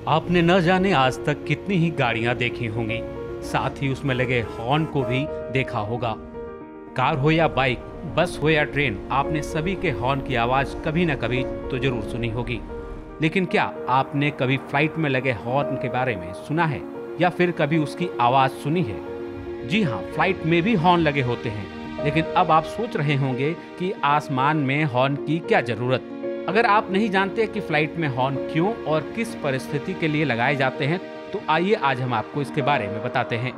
आपने न जाने आज तक कितनी ही गाड़ियां देखी होंगी, साथ ही उसमें लगे हॉर्न को भी देखा होगा। कार हो या बाइक, बस हो या ट्रेन, आपने सभी के हॉर्न की आवाज कभी न कभी तो जरूर सुनी होगी। लेकिन क्या आपने कभी फ्लाइट में लगे हॉर्न के बारे में सुना है या फिर कभी उसकी आवाज सुनी है? जी हाँ, फ्लाइट में भी हॉर्न लगे होते हैं। लेकिन अब आप सोच रहे होंगे कि आसमान में हॉर्न की क्या जरूरत। अगर आप नहीं जानते कि फ्लाइट में हॉर्न क्यों और किस परिस्थिति के लिए लगाए जाते हैं, तो आइए आज हम आपको इसके बारे में बताते हैं।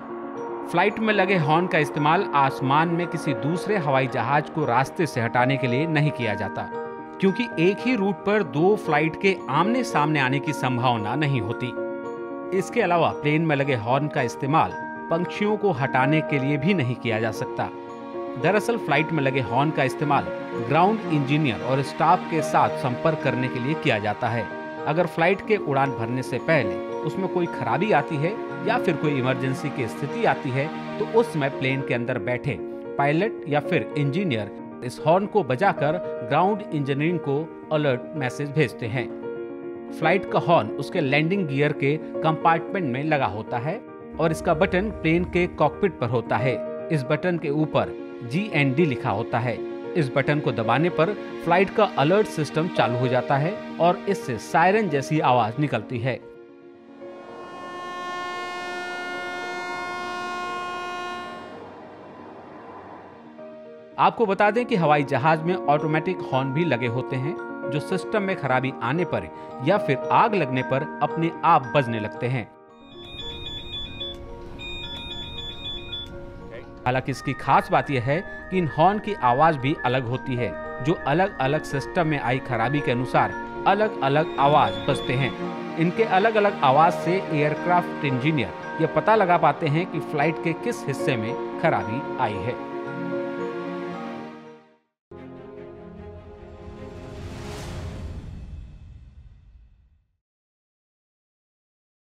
फ्लाइट में लगे हॉर्न का इस्तेमाल आसमान में किसी दूसरे हवाई जहाज को रास्ते से हटाने के लिए नहीं किया जाता, क्योंकि एक ही रूट पर दो फ्लाइट के आमने सामने आने की संभावना नहीं होती। इसके अलावा प्लेन में लगे हॉर्न का इस्तेमाल पंछियों को हटाने के लिए भी नहीं किया जा सकता। दरअसल फ्लाइट में लगे हॉर्न का इस्तेमाल ग्राउंड इंजीनियर और स्टाफ के साथ संपर्क करने के लिए किया जाता है। अगर फ्लाइट के उड़ान भरने से पहले उसमें कोई खराबी आती है या फिर कोई इमरजेंसी की स्थिति आती है, तो उस समय प्लेन के अंदर बैठे पायलट या फिर इंजीनियर इस हॉर्न को बजाकर ग्राउंड इंजीनियरिंग को अलर्ट मैसेज भेजते हैं। फ्लाइट का हॉर्न उसके लैंडिंग गियर के कंपार्टमेंट में लगा होता है और इसका बटन प्लेन के कॉकपिट पर होता है। इस बटन के ऊपर GND लिखा होता है। इस बटन को दबाने पर फ्लाइट का अलर्ट सिस्टम चालू हो जाता है और इससे सायरन जैसी आवाज निकलती है। आपको बता दें कि हवाई जहाज में ऑटोमेटिक हॉर्न भी लगे होते हैं, जो सिस्टम में खराबी आने पर या फिर आग लगने पर अपने आप बजने लगते हैं। हालांकि इसकी खास बात यह है कि इन हॉर्न की आवाज भी अलग होती है, जो अलग अलग सिस्टम में आई खराबी के अनुसार अलग अलग आवाज बजते हैं। इनके अलग अलग आवाज से एयरक्राफ्ट इंजीनियर यह पता लगा पाते हैं कि फ्लाइट के किस हिस्से में खराबी आई है।